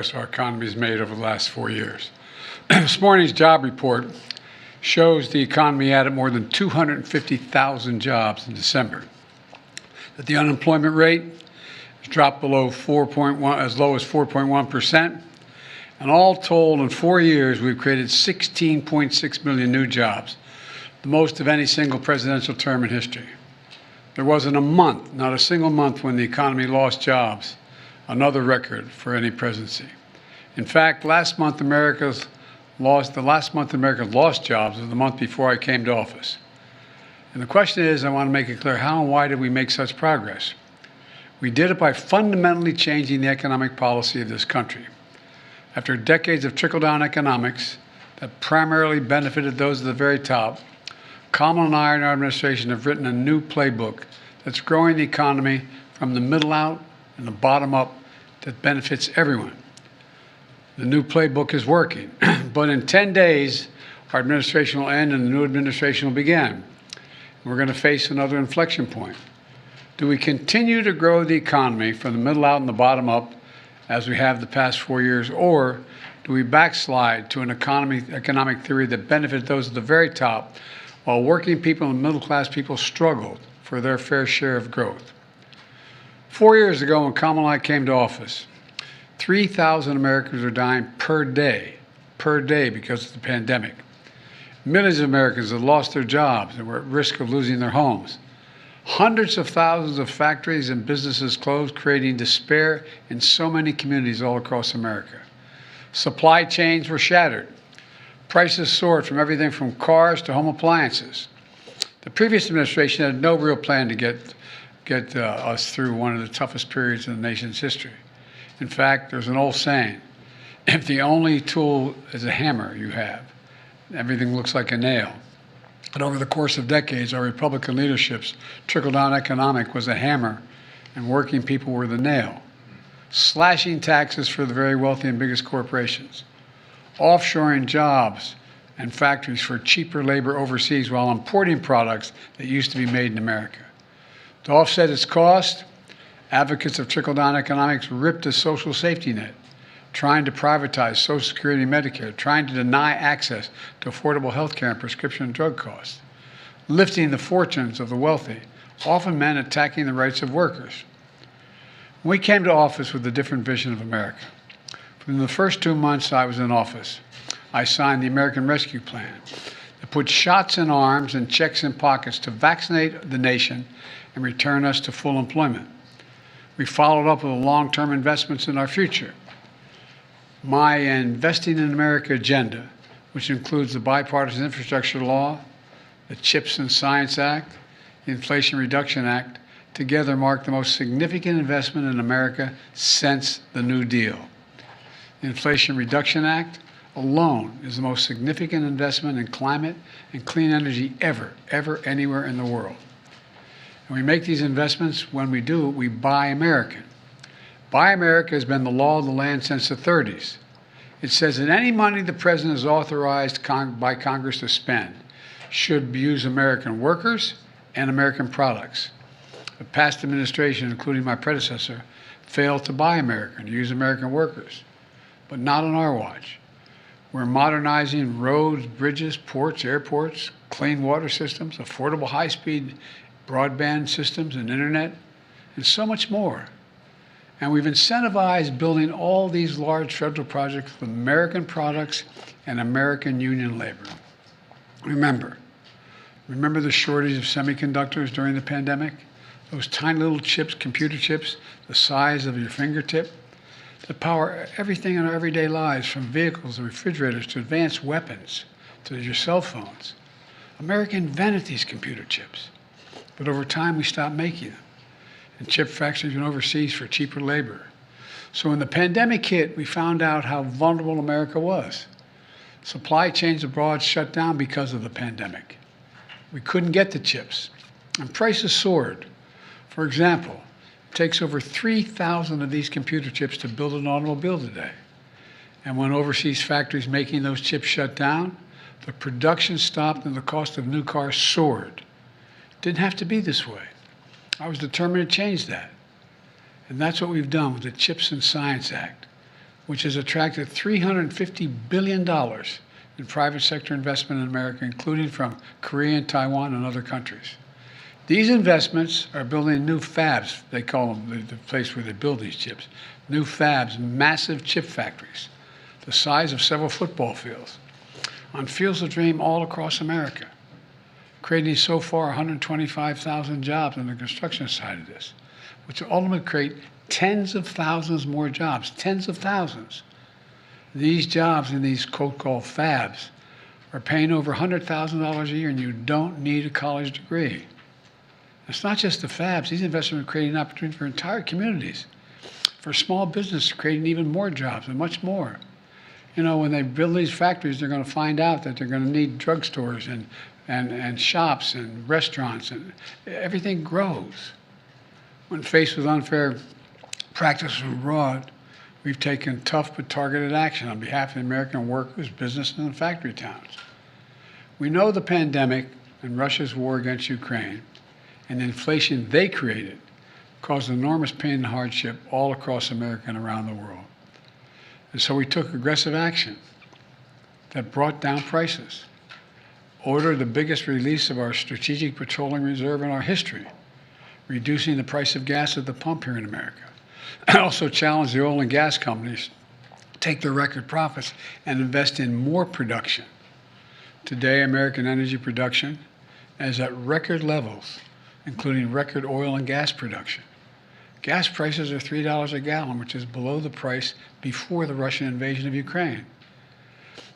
our economy has made over the last 4 years. This morning's job report shows the economy added more than 250,000 jobs in December. That the unemployment rate has dropped below as low as 4.1%. And all told, in 4 years, we've created 16.6 million new jobs, the most of any single presidential term in history. There wasn't a month, not a single month, when the economy lost jobs, another record for any presidency. In fact, the last month America's lost jobs was the month before I came to office. And the question is, I want to make it clear, how and why did we make such progress? We did it by fundamentally changing the economic policy of this country. After decades of trickle-down economics that primarily benefited those at the very top, Kamala and I and our administration have written a new playbook that's growing the economy from the middle out and the bottom up that benefits everyone. The new playbook is working, but in 10 days, our administration will end and the new administration will begin. We're going to face another inflection point. Do we continue to grow the economy from the middle out and the bottom up as we have the past 4 years, or do we backslide to an economic theory that benefited those at the very top while working people and middle-class people struggled for their fair share of growth? 4 years ago, when Kamala and I came to office, 3,000 Americans are dying per day because of the pandemic. Millions of Americans have lost their jobs and were at risk of losing their homes. Hundreds of thousands of factories and businesses closed, creating despair in so many communities all across America. Supply chains were shattered. Prices soared from everything from cars to home appliances. The previous administration had no real plan to get us through one of the toughest periods in the nation's history. In fact, there's an old saying, if the only tool is a hammer you have, everything looks like a nail. And over the course of decades, our Republican leadership's trickle-down economic was a hammer and working people were the nail. Slashing taxes for the very wealthy and biggest corporations. Offshoring jobs and factories for cheaper labor overseas while importing products that used to be made in America. To offset its cost, advocates of trickle-down economics ripped a social safety net, trying to privatize Social Security and Medicare, trying to deny access to affordable health care and prescription drug costs. Lifting the fortunes of the wealthy often meant attacking the rights of workers. We came to office with a different vision of America. From the first 2 months I was in office, I signed the American Rescue Plan that put shots in arms and checks in pockets to vaccinate the nation and return us to full employment. We followed up with long-term investments in our future. My Investing in America agenda, which includes the Bipartisan Infrastructure Law, the CHIPS and Science Act, the Inflation Reduction Act, together mark the most significant investment in America since the New Deal. The Inflation Reduction Act alone is the most significant investment in climate and clean energy ever, anywhere in the world. And we make these investments. When we do it, we buy American. Buy America has been the law of the land since the 30s. It says that any money the president is authorized by Congress to spend should use American workers and American products. The past administration, including my predecessor, failed to buy American, to use American workers, but not on our watch. We're modernizing roads, bridges, ports, airports, clean water systems, affordable high-speed broadband systems and internet, and so much more. And we've incentivized building all these large federal projects with American products and American union labor. Remember the shortage of semiconductors during the pandemic? Those tiny little chips, computer chips, the size of your fingertip, that power everything in our everyday lives, from vehicles and refrigerators to advanced weapons to your cell phones. America invented these computer chips, but over time we stopped making them. And chip factories went overseas for cheaper labor. So when the pandemic hit, we found out how vulnerable America was. Supply chains abroad shut down because of the pandemic. We couldn't get the chips, and prices soared. For example, it takes over 3,000 of these computer chips to build an automobile today. And when overseas factories making those chips shut down, the production stopped and the cost of new cars soared. It didn't have to be this way. I was determined to change that. And that's what we've done with the CHIPS and Science Act. which has attracted $350 billion in private sector investment in America, including from Korea and Taiwan and other countries. These investments are building new fabs, they call them the place where they build these chips, new fabs, massive chip factories, the size of several football fields, on fields of dream all across America, creating so far 125,000 jobs on the construction side of this, which will ultimately create tens of thousands more jobs, tens of thousands. These jobs in these quote-called fabs are paying over $100,000 a year, and you don't need a college degree. It's not just the fabs. These investments are creating opportunities for entire communities, for small business, creating even more jobs and much more. You know, when they build these factories, they're going to find out that they're going to need drugstores and shops and restaurants, and everything grows. When faced with unfair practices from abroad, we've taken tough but targeted action on behalf of the American workers, businesses, and factory towns. We know the pandemic and Russia's war against Ukraine and the inflation they created caused enormous pain and hardship all across America and around the world. And so we took aggressive action that brought down prices, ordered the biggest release of our strategic petroleum reserve in our history, reducing the price of gas at the pump here in America. I also challenged the oil and gas companies to take their record profits and invest in more production. Today, American energy production is at record levels, including record oil and gas production. Gas prices are $3 a gallon, which is below the price before the Russian invasion of Ukraine.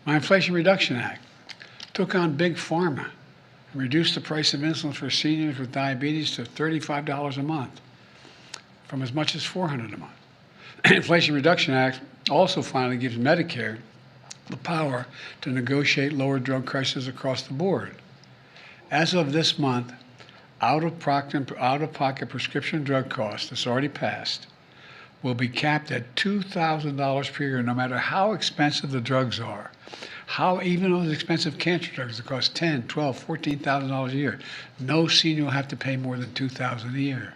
My Inflation Reduction Act took on Big Pharma and reduced the price of insulin for seniors with diabetes to $35 a month, from as much as $400 a month. Inflation Reduction Act also finally gives Medicare the power to negotiate lower drug prices across the board. As of this month, out-of-pocket prescription drug costs that's already passed will be capped at $2,000 per year, no matter how expensive the drugs are. Even those expensive cancer drugs that cost $10,000, $12,000, $14,000 a year, no senior will have to pay more than $2,000 a year.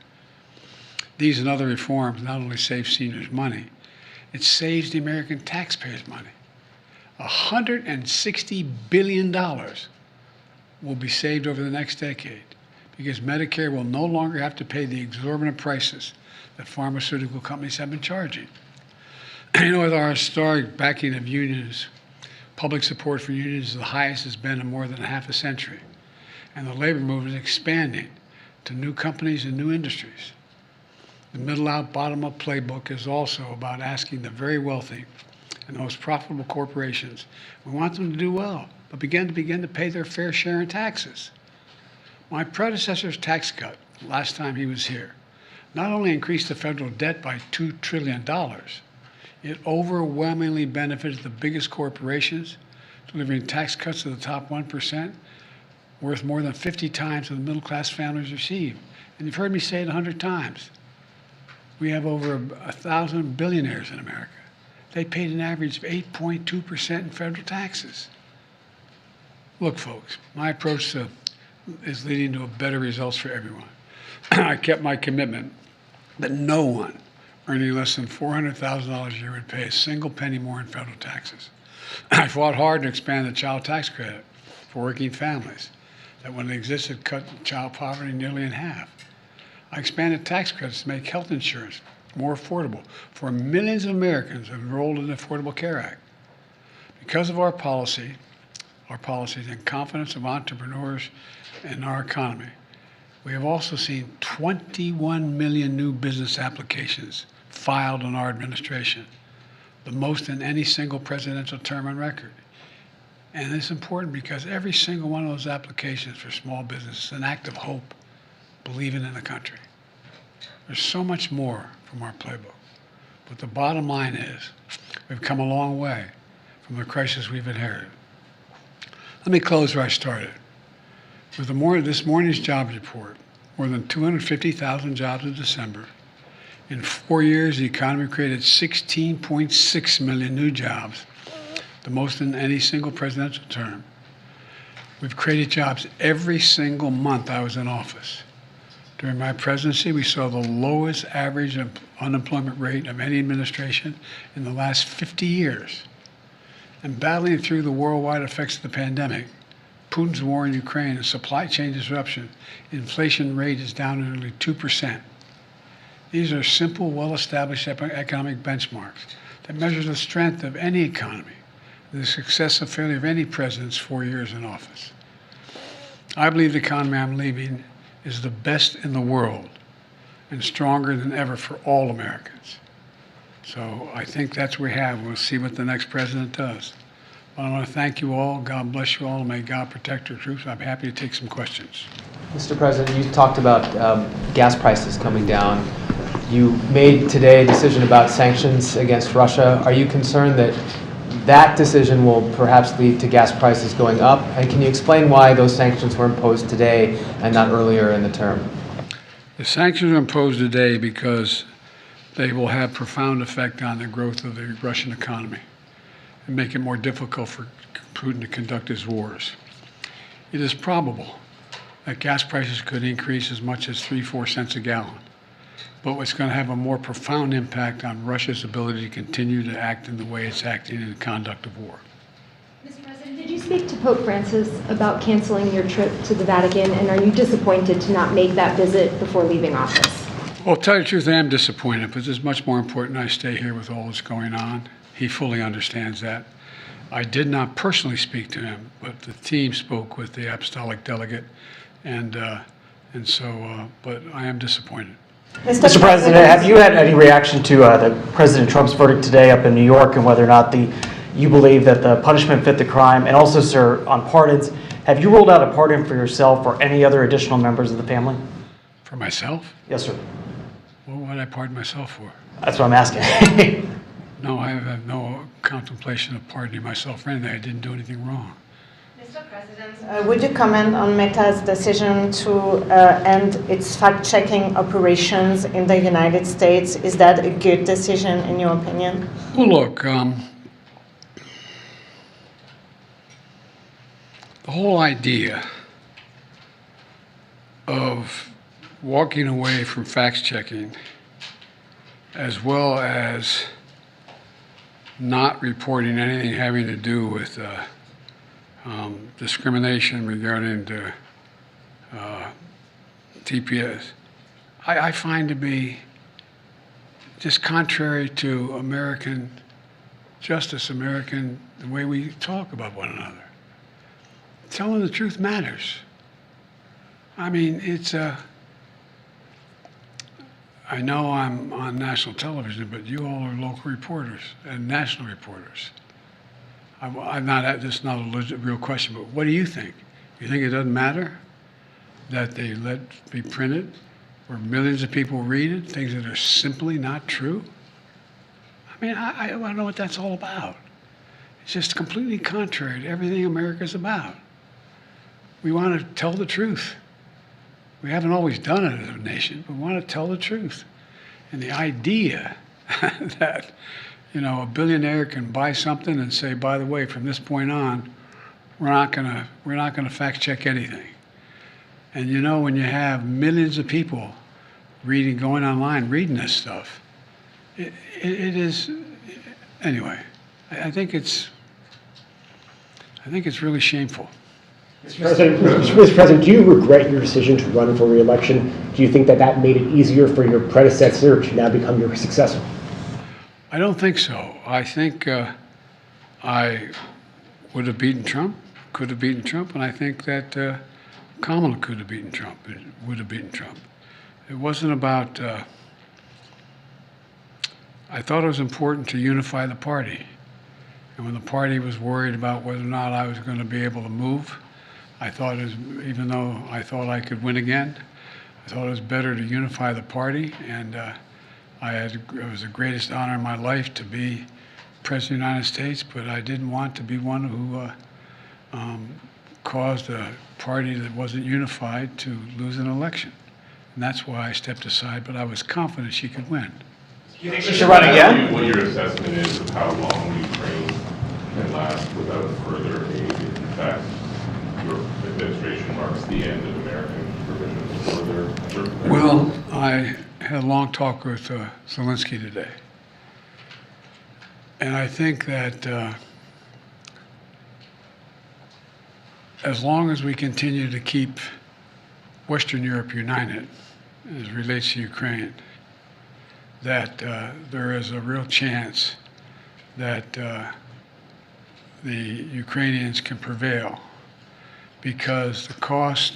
These and other reforms not only save seniors money, it saves the American taxpayers money. $160 billion will be saved over the next decade, because Medicare will no longer have to pay the exorbitant prices that pharmaceutical companies have been charging. You know, with our historic backing of unions, public support for unions is the highest it's been in more than half a century, and the labor movement is expanding to new companies and new industries. The middle-out, bottom-up playbook is also about asking the very wealthy and the most profitable corporations, we want them to do well, but begin to pay their fair share in taxes. My predecessor's tax cut, last time he was here, not only increased the federal debt by $2 trillion, it overwhelmingly benefited the biggest corporations, delivering tax cuts to the top 1%, worth more than 50 times what the middle-class families receive. And you've heard me say it 100 times. We have over 1,000 billionaires in America. They paid an average of 8.2% in federal taxes. Look, folks, my approach is leading to better results for everyone. I kept my commitment that no one earning less than $400,000 a year would pay a single penny more in federal taxes. I fought hard to expand the child tax credit for working families that, when it existed, cut child poverty nearly in half. I expanded tax credits to make health insurance more affordable for millions of Americans enrolled in the Affordable Care Act. Because of our policies and confidence of entrepreneurs in our economy, we have also seen 21 million new business applications filed in our administration, the most in any single presidential term on record. And it's important because every single one of those applications for small business is an act of hope, believing in the country. There's so much more from our playbook. But the bottom line is we've come a long way from the crisis we've inherited. Let me close where I started. With this morning's jobs report, more than 250,000 jobs in December. In 4 years, the economy created 16.6 million new jobs, the most in any single presidential term. We've created jobs every single month I was in office. During my presidency, we saw the lowest average unemployment rate of any administration in the last 50 years. And battling through the worldwide effects of the pandemic, Putin's war in Ukraine, and supply chain disruption, inflation rate is down to nearly 2%. These are simple, well-established economic benchmarks that measure the strength of any economy, the success of failure of any president's 4 years in office. I believe the economy I'm leaving is the best in the world and stronger than ever for all Americans. So I think that's what we have. We'll see what the next president does. But I want to thank you all. God bless you all, and may God protect our troops. I'm happy to take some questions. Mr. President, you talked about gas prices coming down. You made today a decision about sanctions against Russia. Are you concerned that that decision will perhaps lead to gas prices going up? And can you explain why those sanctions were imposed today and not earlier in the term? The sanctions are imposed today because they will have profound effect on the growth of the Russian economy and make it more difficult for Putin to conduct his wars. It is probable that gas prices could increase as much as 3-4 cents a gallon. But what's going to have a more profound impact on Russia's ability to continue to act in the way it's acting in the conduct of war. Mr. President, did you speak to Pope Francis about canceling your trip to the Vatican, and are you disappointed to not make that visit before leaving office? Well, to tell you the truth, I am disappointed, but it's much more important I stay here with all that's going on. He fully understands that. I did not personally speak to him, but the team spoke with the apostolic delegate, but I am disappointed. Mr. President, have you had any reaction to President Trump's verdict today up in New York, and whether or not you believe that the punishment fit the crime? And also, sir, on pardons, have you ruled out a pardon for yourself or any other additional members of the family? For myself? Yes, sir. What would I pardon myself for? That's what I'm asking. No, I have no contemplation of pardoning myself for anything. I didn't do anything wrong. Mr. President, would you comment on Meta's decision to end its fact-checking operations in the United States? Is that a good decision, in your opinion? Well, look, the whole idea of walking away from fact-checking, as well as not reporting anything having to do with discrimination regarding the TPS, I find to be just contrary to American justice, the way we talk about one another. Telling the truth matters. I mean, I know I'm on national television, but you all are local reporters and national reporters. This is not a real question, but what do you think? You think it doesn't matter that they let be printed, where millions of people read it, things that are simply not true? I mean, I don't know what that's all about. It's just completely contrary to everything America's about. We want to tell the truth. We haven't always done it as a nation, but we want to tell the truth. And the idea that, a billionaire can buy something and say, by the way, from this point on, we're not gonna fact check anything. And when you have millions of people going online, reading this stuff, it is, anyway, I think it's really shameful. Mr. President, do you regret your decision to run for re-election? Do you think that made it easier for your predecessor to now become your successor? I don't think so. I think I would have beaten Trump, could have beaten Trump, and I think that Kamala could have beaten Trump, would have beaten Trump. It wasn't about, I thought it was important to unify the party. And when the party was worried about whether or not I was going to be able to move, I thought even though I thought I could win again, I thought it was better to unify the party, and it was the greatest honor in my life to be President of the United States, but I didn't want to be one who caused a party that wasn't unified to lose an election. And that's why I stepped aside, but I was confident she could win. You think she should run again? What your assessment is of how long Ukraine can last without further aid? In fact, your administration marks the end of American provisions for their Well, I had a long talk with Zelensky today. And I think that as long as we continue to keep Western Europe united as it relates to Ukraine, that there is a real chance that the Ukrainians can prevail, because the cost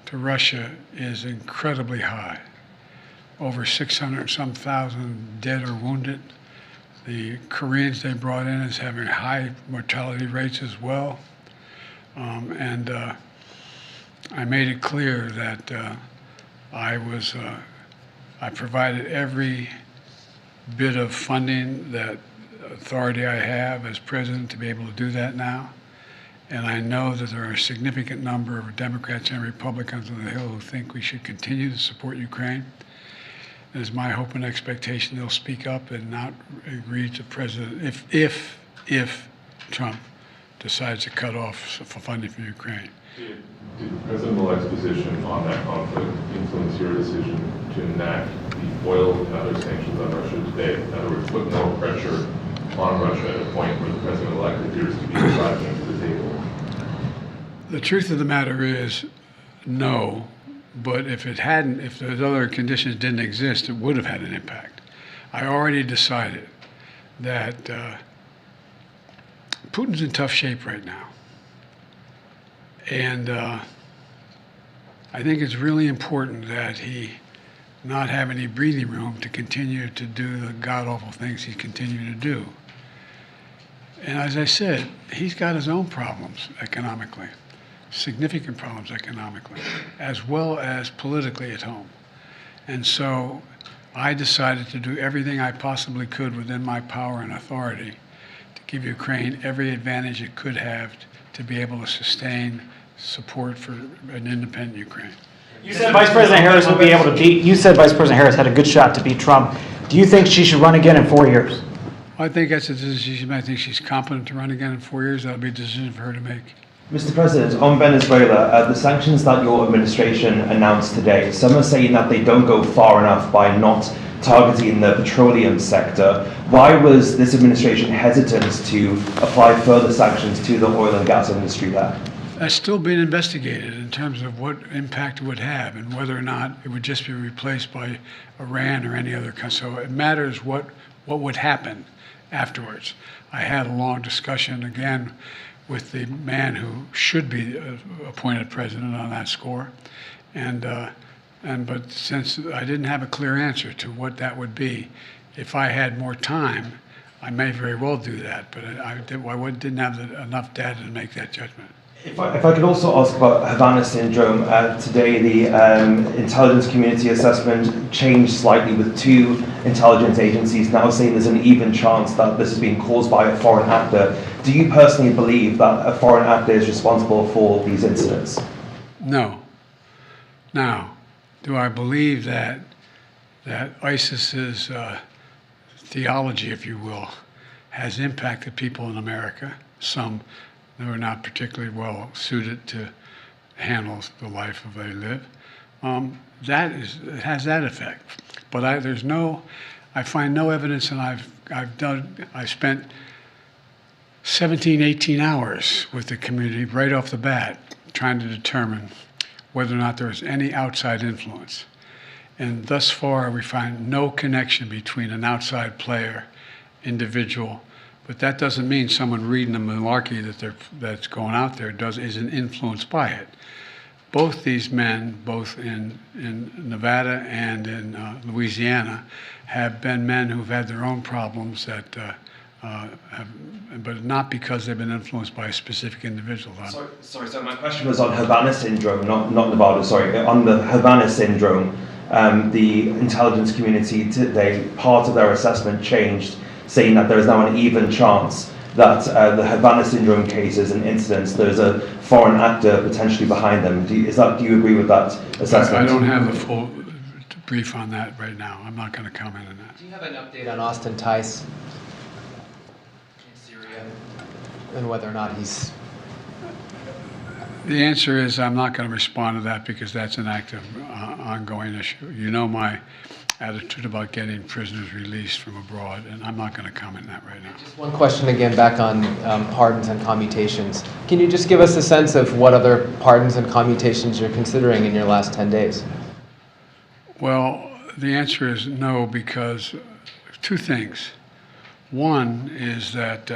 to Russia is incredibly high. Over 600 some thousand dead or wounded. The Koreans they brought in is having high mortality rates as well. I made it clear that I provided every bit of funding that authority I have as president to be able to do that now. And I know that there are a significant number of Democrats and Republicans on the Hill who think we should continue to support Ukraine. It is my hope and expectation they'll speak up and not agree to President if Trump decides to cut off funding for Ukraine. Did President-elect's position on that conflict influence your decision to enact the oil and other sanctions on Russia today? In other words, put more pressure on Russia at a point where the President-elect appears to be driving to the table? The truth of the matter is, no. But if those other conditions didn't exist, it would have had an impact. I already decided that Putin's in tough shape right now. And I think it's really important that he not have any breathing room to continue to do the god-awful things he's continuing to do. And as I said, he's got his own problems economically. Significant problems economically, as well as politically at home. And so I decided to do everything I possibly could within my power and authority to give Ukraine every advantage it could have to be able to sustain support for an independent Ukraine. You said Vice President Harris would be able to beat, you said Vice President Harris had a good shot to beat Trump. Do you think she should run again in 4 years? I think that's a decision. I think she's competent to run again in 4 years. That'll be a decision for her to make. Mr. President, on Venezuela, the sanctions that your administration announced today, some are saying that they don't go far enough by not targeting the petroleum sector. Why was this administration hesitant to apply further sanctions to the oil and gas industry there? That's still being investigated in terms of what impact it would have and whether or not it would just be replaced by Iran or any other country. So it matters what would happen afterwards. I had a long discussion again with the man who should be appointed president on that score, but since I didn't have a clear answer to what that would be, if I had more time, I may very well do that. But I didn't have enough data to make that judgment. If I could also ask about Havana syndrome. Today, the intelligence community assessment changed slightly, with 2 intelligence agencies now saying there's an even chance that this is being caused by a foreign actor. Do you personally believe that a foreign actor is responsible for these incidents? No. Now, do I believe that ISIS's theology, if you will, has impacted people in America? Some who are not particularly well suited to handle the life of they live. It has that effect. But I find no evidence, and I spent 17, 18 hours with the community right off the bat trying to determine whether or not there was any outside influence. And thus far, we find no connection between an outside player, individual. But that doesn't mean someone reading the malarkey that's going out there isn't influenced by it. Both these men, both in Nevada and in Louisiana, have been men who've had their own problems but not because they've been influenced by a specific individual. Sorry, so my question was on Havana syndrome, not Nevada, sorry. On the Havana syndrome, the intelligence community today, part of their assessment changed, saying that there is now an even chance that the Havana syndrome cases and incidents, there's a foreign actor potentially behind them. Do you agree with that assessment? I don't have the full brief on that right now. I'm not going to comment on that. Do you have an update on Austin Tice in Syria and whether or not he's... The answer is I'm not going to respond to that because that's an active, ongoing issue. You know my attitude about getting prisoners released from abroad, and I'm not going to comment on that right now. Just one question again back on pardons and commutations. Can you just give us a sense of what other pardons and commutations you're considering in your last 10 days? Well, the answer is no, because two things. One is that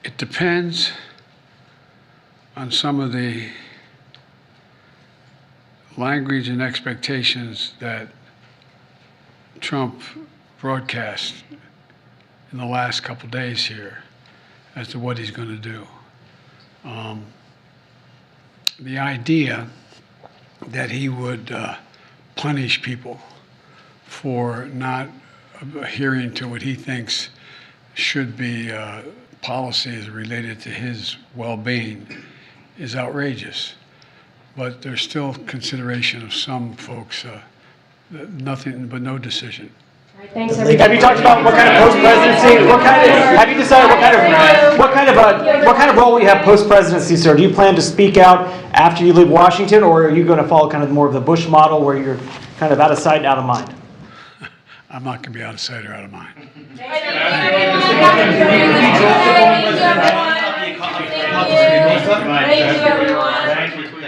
it depends on some of the language and expectations that Trump broadcast in the last couple days here as to what he's going to do. The idea that he would punish people for not adhering to what he thinks should be policies related to his well-being is outrageous. But there's still consideration of some folks, nothing but no decision. All right, thanks, everybody. Have you talked about what kind of post-presidency, have you decided what kind of role will you have post-presidency, sir? Do you plan to speak out after you leave Washington, or are you going to follow kind of more of the Bush model where you're kind of out of sight, out of mind? I'm not going to be out of sight or out of mind. Thank you, everyone.